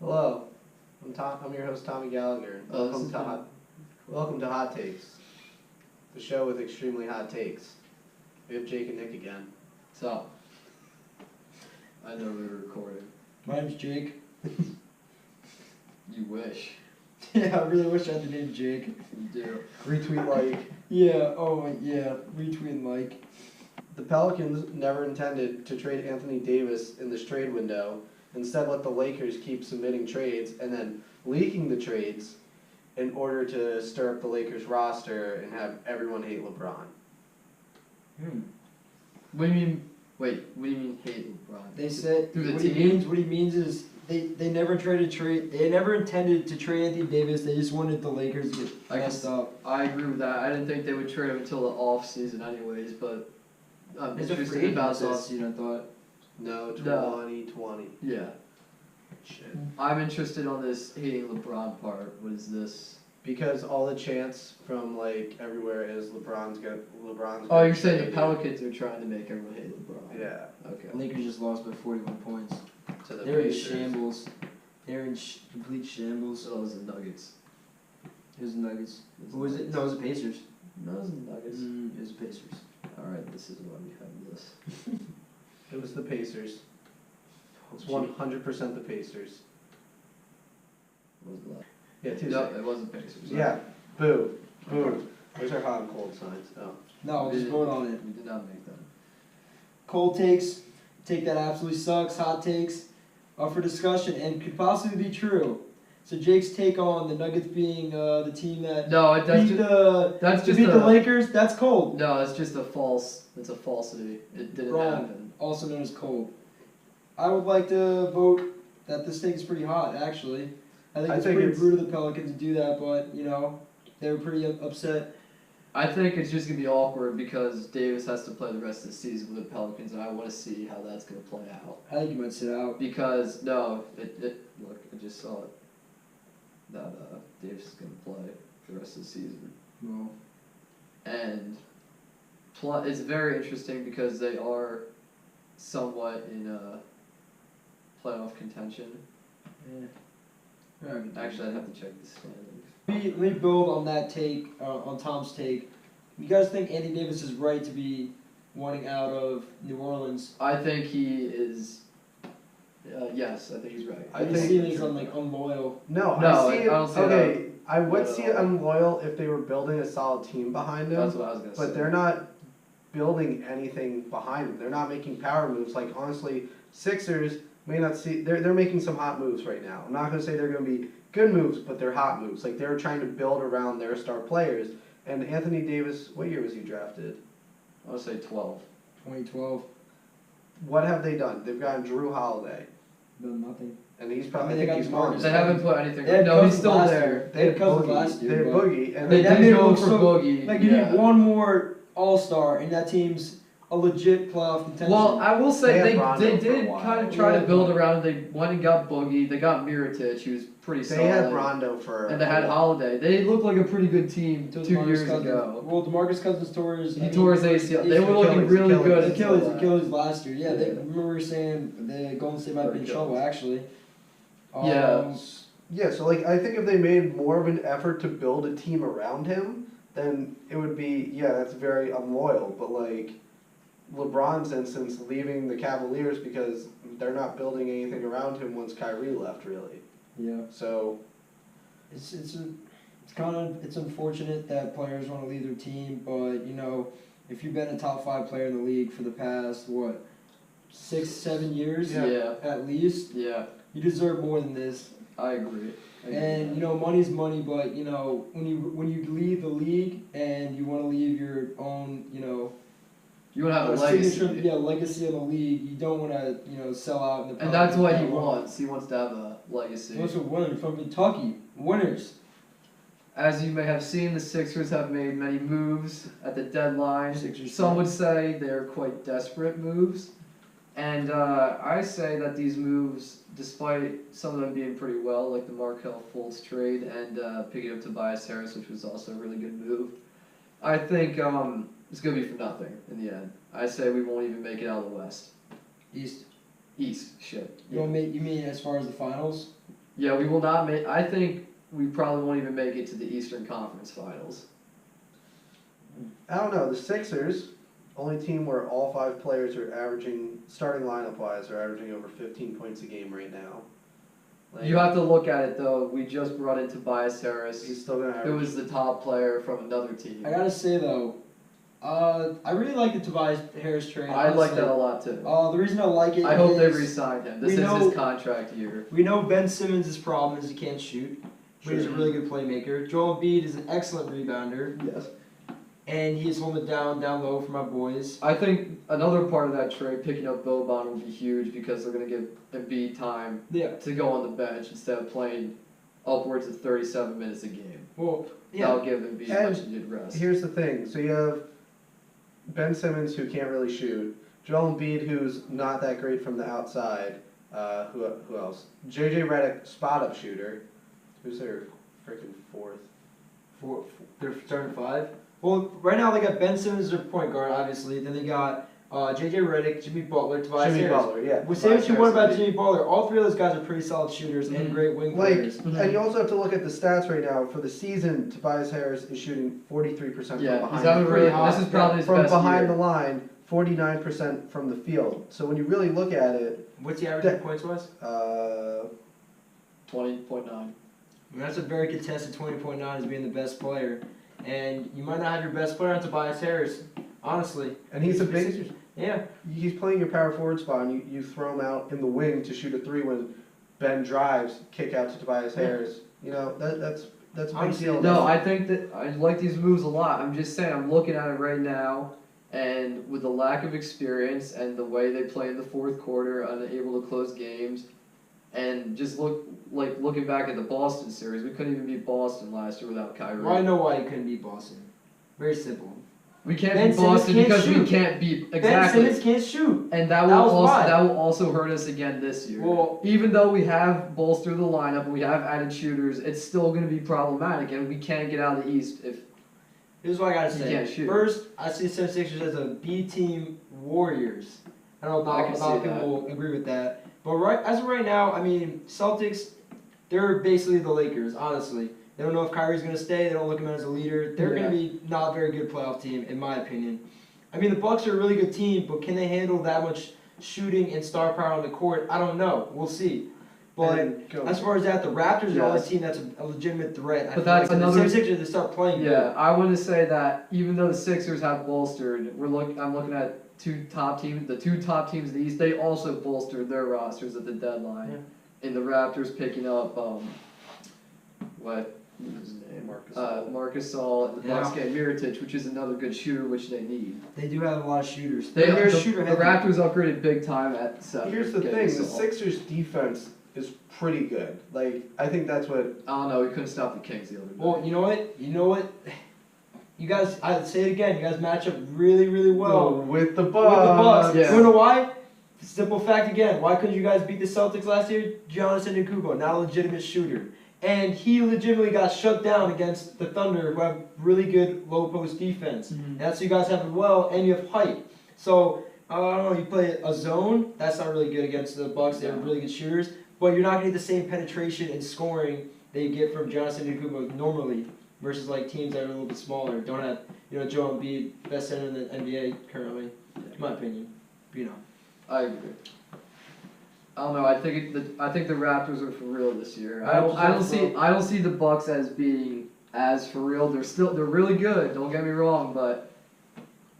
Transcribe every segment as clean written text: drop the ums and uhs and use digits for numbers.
Hello, I'm your host Tommy Gallagher. Welcome to Hot Takes, the show with extremely hot takes. We have Jake and Nick again. What's up? I know we were recording. My name's Jake. You wish. Yeah, I really wish I had the name Jake. You do. Retweet like. Yeah, retweet and like. The Pelicans never intended to trade Anthony Davis in this trade window. Instead, let the Lakers keep submitting trades and then leaking the trades in order to stir up the Lakers roster and have everyone hate LeBron. What do you mean? Wait, what do you mean hate LeBron? They said Through the what team? he means is they never they never intended to trade Anthony Davis. They just wanted the Lakers to get messed up. I agree with that. I didn't think they would trade him until the off season, anyways. But I'm It's a free interested about agent this. offseason, I thought. No, 2020. Yeah, Shit. I'm interested on this hating LeBron part. What is this? Because all the chants from like everywhere is LeBron's. Oh, you're saying the Pelicans are trying to make everyone hate LeBron? Yeah. Okay. Lakers just lost by 41 points. To the They're in Pacers. shambles. They're in complete shambles. So those are the Nuggets. It was the Nuggets. It Who was it? No, it was the Pacers. No, it was the Nuggets. It was the Pacers. All right, this is why we have this. It was the Pacers. It's 100% the Pacers. What was the last? Yeah, two No, seconds. it wasn't Pacers. Yeah. Boo. Boo. Where's our hot and cold signs? Oh. No, We just didn't- vote on it. We did not make them. Cold takes, take that absolutely sucks. Hot takes, up for discussion and could possibly be true. So Jake's take on the Nuggets being the team that No, that's beat just the Lakers. That's cold. No, it's just a false. It's a falsity. It didn't Wrong. happen. Also known as cold. I would like to vote that this take is pretty hot. Actually, I think it's pretty rude of the Pelicans to do that, but they were pretty upset. I think it's just gonna be awkward because Davis has to play the rest of the season with the Pelicans, and I want to see how that's gonna play out. I think you might sit out. Because no, look, I just saw it. That Davis is gonna play for the rest of the season, Well, and it's very interesting because they are somewhat in playoff contention. yeah. Actually, I'd have to check the standings. Let me build on that take, on Tom's take. You guys think Anthony Davis is right to be wanting out of New Orleans? I think he is. Yes, I think he's right. I I think- see him as unloyal. No, No, I see it. I don't see Okay, I would Not at see it all. unloyal if they were building a solid team behind That's them. what I was gonna say. But they're not building anything behind them. They're not making power moves. Like honestly, Sixers may not see. They're making some hot moves right now. I'm not gonna say they're gonna be good moves, but they're hot moves. Like they're trying to build around their star players. And Anthony Davis, what year was he drafted? I would say 12. 2012, What have they done? They've gotten Drew Holiday, done nothing. and he's probably. I mean, I they think got he's DeMarcus. gone. They haven't put anything. They had No, he's Cousins still last there. year. They had Cousins last They year. had but Boogie, and They that did made go them for so- Boogie. Like you yeah. need one more All-Star, and that team's a legit playoff contention. Well, I will They say had they Rondo for a did while. kind of try Yeah. to build around. They went and got Boogie. They got Mirotic, who was pretty they solid. had Rondo for. And they had Holiday. They looked like a pretty good team Until 2 DeMarcus years Cousins- ago. Well, DeMarcus Cousins tore his. He tore his ACL. They were looking Achilles, really good. Achilles. until that. Achilles last year. Yeah, they Yeah. remember saying the Golden State might be in trouble. Actually. Yeah. Yeah, so like I think if they made more of an effort to build a team around him, then it would be that's very unloyal. But like LeBron's instance, leaving the Cavaliers because they're not building anything around him once Kyrie left, really. Yeah. So It's unfortunate that players want to leave their team, but if you've been a top 5 player in the league for the past 6-7 years Yeah. at least, Yeah, you deserve more than this. I agree. And money's money, but when you leave the league and you want to leave your own you would have a legacy. signature legacy in the league, you don't want to sell out in the. And that's what he Pelicans. wants. He wants to have a legacy. He wants to win from Kentucky, winners. As you may have seen, the Sixers have made many moves at the deadline. Sixers Some fan. would say they're quite desperate moves. And I say that these moves, despite some of them being pretty well, like the Markelle Fultz trade and picking up Tobias Harris, which was also a really good move, I think it's going to be for nothing in the end. I say we won't even make it out of the West. East. East, shit. You mean as far as the finals? Yeah, we will not make. I think we probably won't even make it to the Eastern Conference Finals. I don't know. The Sixers, only team where all 5 players are averaging, starting lineup wise, are averaging over 15 points a game right now. Like, You have to look at it though. We just brought in Tobias Harris, he's still gonna who average. was the top player from another team. I gotta say though, I really like the Tobias Harris trade. I like honestly. that a lot too. The reason I like it I hope they is re-sign him. This we is know- his contract year. we know Ben Simmons' problem is he can't shoot, but he's a Sure. really good playmaker. Joel Embiid is an excellent rebounder, Yes. and he's holding it down low for my boys. I think another part of that trade, picking up Boban, will be huge because they're going to give Embiid time Yeah. to go on the bench instead of playing upwards of 37 minutes a game. Well, yeah. That'll give Embiid And much needed rest. Here's the thing. So you have Ben Simmons, who can't really shoot. Joel Embiid, who's not that great from the outside. Who else? JJ Redick, spot up shooter. Who's their freaking fourth? They're starting 5. Well, right now they got Ben Simmons as their point guard, obviously. Then they got JJ Redick, Jimmy Butler, Tobias Jimmy Harris. Butler, yeah. Well, say what you want about Tobias Jimmy Butler. All 3 of those guys are pretty solid shooters and Mhm. great wing Like, players. and you also have to look at the stats right now. For the season, Tobias Harris is shooting 43% Yeah, from he's behind. having the really. three. This is probably his From best behind year. the line, 49% from the field. So when you really look at it, What's the average points wise? 20.9. That's a very contested 20.9 as being the best player. And you might not have your best player on Tobias Harris, honestly. and he's a big. Yeah. He's playing your power forward spot, and you throw him out in the wing to shoot a 3 when Ben drives, kick out to Tobias Harris. You know that's a big Honestly, deal. No, I think that I like these moves a lot. I'm just saying, I'm looking at it right now, and with the lack of experience and the way they play in the fourth quarter, unable to close games, and just looking back at the Boston series, we couldn't even beat Boston last year without Kyrie. Well, I know why you couldn't beat Boston. Very simple. We can't Ben beat Simmons Boston can't because we shoot. can't beat Ben exactly. Simmons can't shoot. And that was why. will also hurt us again this year. Well- Even though we have bolstered the lineup and we have added shooters, it's still going to be problematic, and we can't get out of the East if Here's what I gotta You say. can't shoot. First, I see the 76ers as a B team Warriors. I don't know I if can a lot of see people that. will agree with that. But as of right now, I mean, Celtics, they're basically the Lakers, honestly. They don't know if Kyrie's going to stay. They don't look at him as a leader. They're Yeah. going to be not a very good playoff team, in my opinion. I mean, the Bucks are a really good team, but can they handle that much shooting and star power on the court? I don't know. We'll see. But And go- as far as that, the Raptors are the only Yes. team that's a legitimate threat. I But feel that's like another- The 76ers, they start playing good. Yeah, I want to say that even though the Sixers have bolstered, I'm looking at the two top teams in the East. They also bolstered their rosters at the deadline. In the Raptors picking up what was his name? Marcus Gasol, and the Bucks get Mirotic, which is another good shooter, which they need. They do have a lot of shooters. They're They're the shooter the heavy. Raptors upgraded big time at 7. Here's the getting thing: the Gasol. Sixers' defense is pretty good. Like I think that's what. I don't know. We couldn't stop the Kings the other day. Well, you know what? You guys, I'd say it again. You guys match up really, really well with the with the Bucks. Bucks. Yeah. You know why? Simple fact again. Why couldn't you guys beat the Celtics last year? Giannis Antetokounmpo, not a legitimate shooter, and he legitimately got shut down against the Thunder, who have really good low post defense. Mhm. And that's so you guys have it well, and you have height. So I don't know. You play a zone. That's not really good against the Bucks. They're really good shooters, but you're not gonna get the same penetration and scoring that you get from Giannis Antetokounmpo normally. Versus like teams that are a little bit smaller, don't have Joel Embiid, best center in the NBA currently, in my opinion. I agree. I don't know. I think the Raptors are for real this year. I Raptors don't are see for- I don't see the Bucks as being as for real. They're really good. Don't get me wrong, but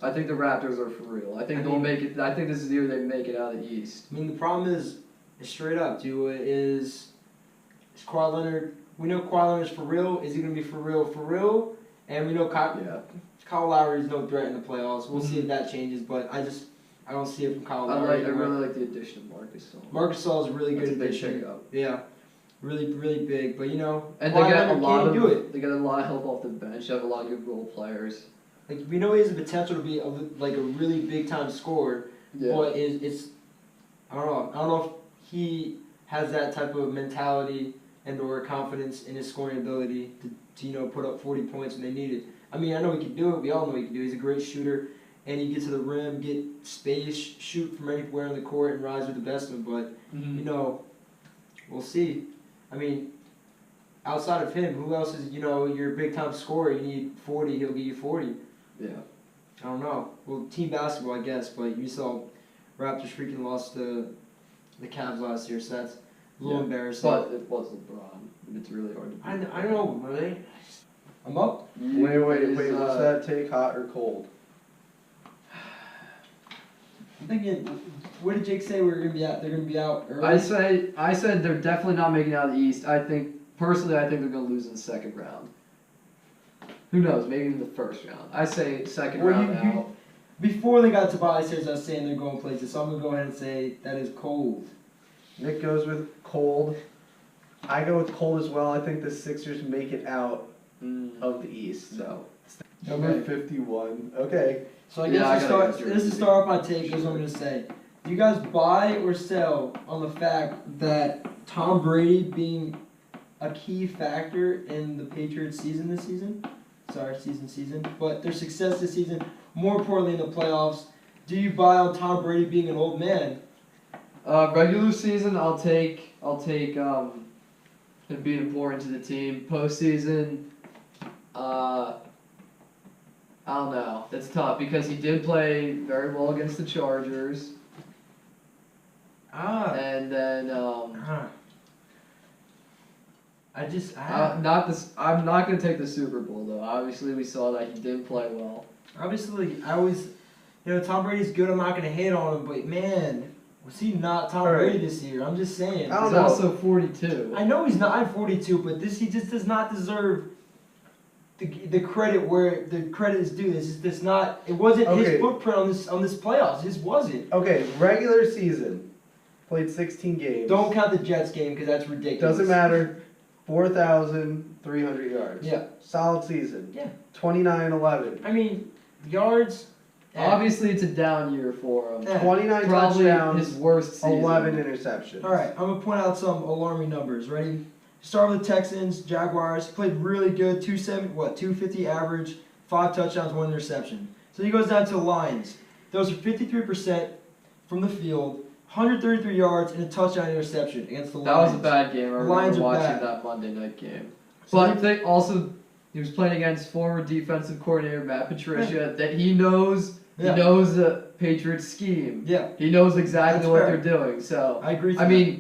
I think the Raptors are for real. I think I they'll mean- make it. I think this is the year they make it out of the East. I mean the problem is straight up, is Kawhi Leonard? We know Kawhi Leonard's for real. Is he gonna be for real? And we know Kyle Lowry is no threat in the playoffs. We'll see if that changes, but I don't see it from Kyle I Lowry. really like the addition of Marcus Gasol. Marcus Gasol is a really That's good a big addition. pickup. Yeah, really, really big. But And Kawhi they get a Leonard lot can't do it. of they get a lot of help off the bench. They have a lot of good role players. Like we know he has the potential to be a really big time scorer, but it's I don't know if he has that type of mentality and or confidence in his scoring ability to put up 40 points when they need it. I mean, I know he can do it. We all know he can do it. He's a great shooter, and he gets to the rim, get space, shoot from anywhere on the court, and rise with the best of them. But we'll see. I mean, outside of him, who else is, your big time scorer? You need 40, he'll give you 40. Yeah. I don't know. Well, team basketball, I guess, but you saw Raptors freaking lost to the Cavs last year, so that's a little embarrassing. But it was LeBron. It's really hard to beat. I know, really. I'm up. Wait, was that take hot or cold? I'm thinking, what did Jake say we were gonna be out? They're gonna be out early. I said they're definitely not making it out of the East. Personally, I think they're gonna lose in the second round. Who knows? Maybe in the first round. I say second round out. Before they got Tobias Harris, I was saying they're going places, so I'm gonna go ahead and say that is cold. Nick goes with cold. I go with cold as well. I think the Sixers make it out of the East. So number 51. Okay. So I guess to start off my take, here's what I'm gonna say. Do you guys buy or sell on the fact that Tom Brady being a key factor in the Patriots' season this season? Sorry, season. But their success this season, more importantly in the playoffs, do you buy on Tom Brady being an old man? Regular season, I'll take him being important to the team. Postseason, I don't know. That's tough because he did play very well against the Chargers. And then I'm not gonna take the Super Bowl though. Obviously, we saw that he did play well. Obviously, I always, Tom Brady's good. I'm not gonna hate on him, but man, was he not Tom Brady this year? I'm just saying. I don't He's know. also 42. I know he's not at 42, but he just does not deserve the credit where the credit is due. It wasn't his footprint on this playoffs. His wasn't. Okay, regular season, played 16 games. Don't count the Jets game because that's ridiculous. Doesn't matter. 4,300 yards. Yeah. Solid season. Yeah. 29-11. I mean, yards. Obviously, it's a down year for him. 29 Probably touchdowns. his worst season. 11 interceptions. All right, I'm gonna point out some alarming numbers. Ready? Start with the Texans, Jaguars. Played really good. 250 average, 5 touchdowns, 1 interception. So he goes down to the Lions. Those are 53% from the field, 133 yards and a touchdown interception against the Lions. That was a bad game. I remember watching bad. that Monday night game. So But he was playing against former defensive coordinator Matt Patricia. That he knows. Yeah. He knows the Patriots scheme. Yeah. He knows exactly That's what fair. they're doing. So I agree.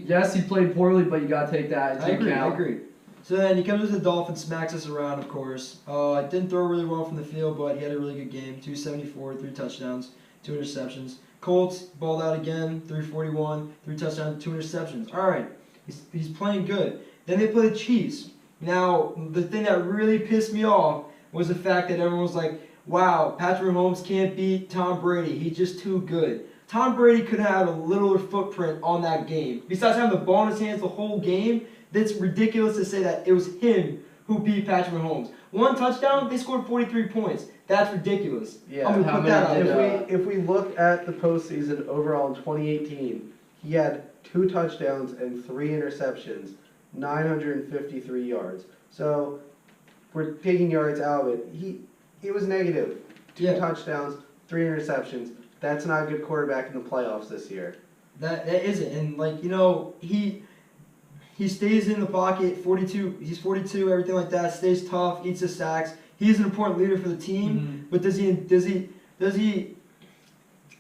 Yes, he played poorly, but you gotta take that into account. I agree. So then he comes with the Dolphins, smacks us around, of course. Didn't throw really well from the field, but he had a really good game. 274, 3 touchdowns, 2 interceptions. Colts balled out again, 341, 3 touchdowns, 2 interceptions. All right, he's playing good. Then they play the Chiefs. Now, the thing that really pissed me off was the fact that everyone was like, wow, Patrick Mahomes can't beat Tom Brady. He's just too good. Tom Brady could have a littler footprint on that game. Besides having the ball in his hands the whole game, that's ridiculous to say that it was him who beat Patrick Mahomes. 1 touchdown, they scored 43 points. That's ridiculous. Yeah. I'm going to put that out there. If we look at the postseason overall in 2018, he had 2 touchdowns and 3 interceptions, 953 yards. So we're taking yards out of it. He was negative. 2 touchdowns, 3 interceptions. That's not a good quarterback in the playoffs this year. That isn't. And he stays in the pocket, 42. He's 42, everything like that. Stays tough, eats the sacks. He's an important leader for the team. But does he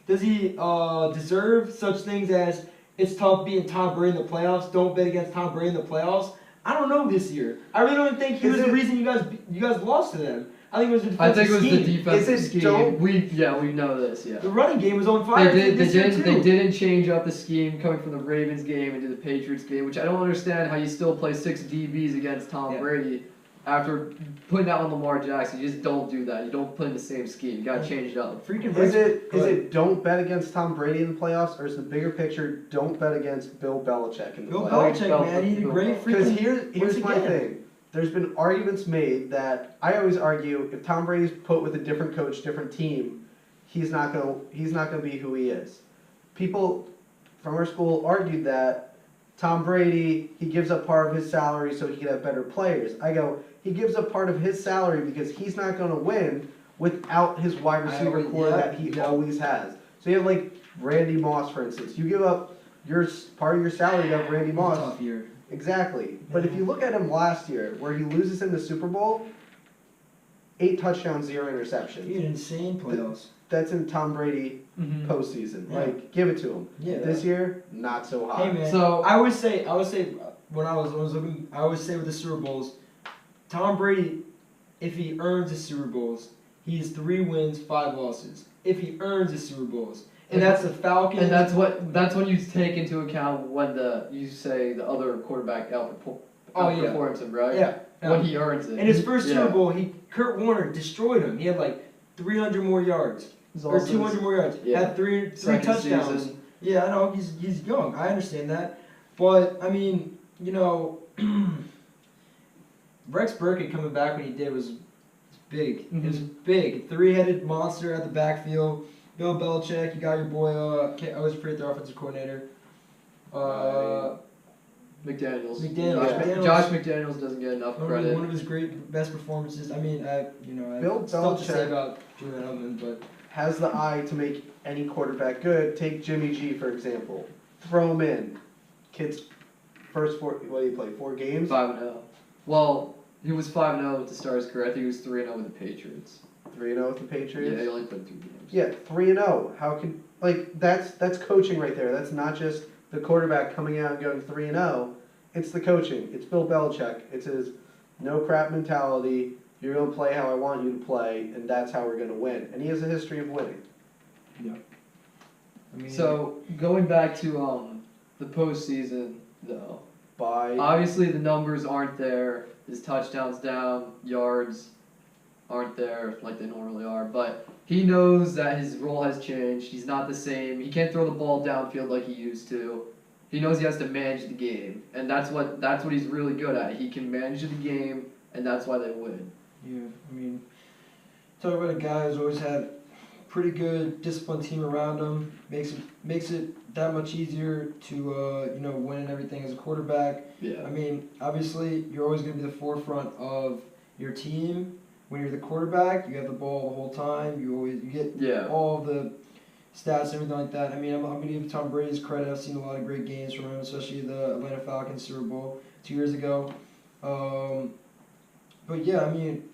deserve such things as it's tough beating Tom Brady in the playoffs? Don't bet against Tom Brady in the playoffs. I don't know this year. I really don't think he was the reason you guys lost to them. I think it was the defensive scheme. We know this. Yeah. The running game was on fire. They didn't change up the scheme coming from the Ravens game into the Patriots game, which I don't understand how you still play 6 DBs against Tom Brady after putting out on Lamar Jackson. You just don't do that. You don't play in the same scheme. You gotta change it up. Is it don't bet against Tom Brady in the playoffs, or is the bigger picture don't bet against Bill Belichick in the playoffs? Bill Belichick, man, he's a great freaking. Because here's my thing. There's been arguments made that I always argue if Tom Brady's put with a different coach, different team, he's not gonna be who he is. People from our school argued that Tom Brady, he gives up part of his salary so he can have better players. I go, he gives up part of his salary because he's not gonna win without his wide receiver core that he always has. So you have Randy Moss, for instance. You give up part of your salary to have Randy Moss. Tough year. Exactly. But if you look at him last year, where he loses in the Super Bowl, 8 touchdowns, 0 interceptions. He had insane playoffs. That's in Tom Brady postseason. Yeah. Like, give it to him. Yeah. This year, not so hot. Hey man, So- I would say when I was looking, I would say with the Super Bowls, Tom Brady, if he earns the Super Bowls, he's 3 wins, 5 losses. If he earns the Super Bowls, and that's the Falcons. And that's when you take into account when you say the other quarterback outperforms him, right? Yeah. When he earns it. In his first Yeah. Super Bowl, Kurt Warner destroyed him. He had like 300 more yards He's or also 200 more yards. yeah. Had three second touchdowns. season. Yeah, I know he's young. I understand that, but I mean, you know, Rex Burkhead coming back when he did was big. It was big. 3-headed monster at the backfield. Bill Belichick, you got your boy. I always forget their offensive coordinator. McDaniels. McDaniels. Josh McDaniels doesn't get enough credit. One of his best performances. I mean, I Bill stuff to say Belichick about Julian Edelman, but has the eye to make any quarterback good. Take Jimmy G, for example. Throw him in. Kid's first 4, what did he play, 4 games? 5-0. Well, he was 5-0 to start his career. I think he was 3-0 with the Patriots. 3-0 with the Patriots? Yeah, he only played 2 games. Yeah, 3-0. How can, like, that's coaching right there. That's not just the quarterback coming out and going 3-0. It's the coaching. It's Bill Belichick. It's his no crap mentality. You're going to play how I want you to play, and that's how we're going to win. And he has a history of winning. yeah. I mean, So going back to the postseason though, obviously the numbers aren't there. His touchdowns down, yards aren't there like they normally are. But he knows that his role has changed. He's not the same. He can't throw the ball downfield like he used to. He knows he has to manage the game, and that's what he's really good at. He can manage the game, and that's why they win. yeah, I mean, talk about a guy who's always had pretty good disciplined team around him. Makes it that much easier to win and everything as a quarterback. Yeah. I mean, obviously, you're always going to be the forefront of your team. When you're the quarterback, you have the ball the whole time. You get all of the stats, everything like that. I mean, I'm going to give Tom Brady his credit. I've seen a lot of great games from him, especially the Atlanta Falcons Super Bowl 2 years ago. But yeah, I mean,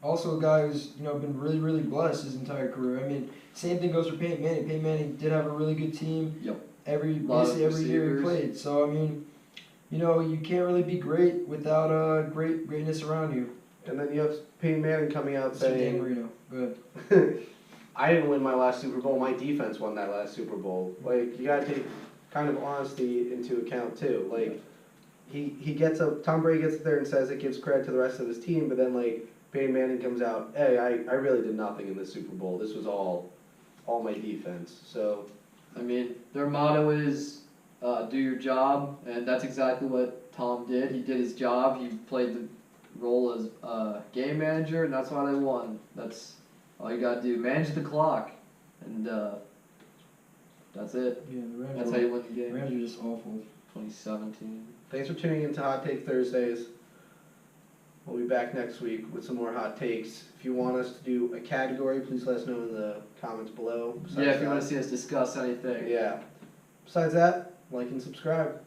also a guy who's been really, really blessed his entire career. I mean, same thing goes for Peyton Manning. Peyton Manning did have a really good team. Yep. Basically every year he played. So I mean, you can't really be great without greatness around you. And then you have Peyton Manning coming out saying, Dan Marino, go ahead. I didn't win my last Super Bowl. My defense won that last Super Bowl. Like, you got to take kind of honesty into account, too. Like, Tom Brady gets up there and says it, gives credit to the rest of his team, but then, like, Peyton Manning comes out, hey, I really did nothing in this Super Bowl. This was all my defense. So, I mean, their motto is do your job, and that's exactly what Tom did. He did his job. He played the role as game manager, and that's why they won. That's all you got to do. Manage the clock, and that's it. Yeah, the Rams. That's how you win the The game. Rams are just awful. 2017. thanks for tuning in to Hot Take Thursdays. We'll be back next week with some more hot takes. If you want us to do a category, please let us know in the comments below. Yeah, if you want to see us discuss anything. Yeah. Besides that, like and subscribe.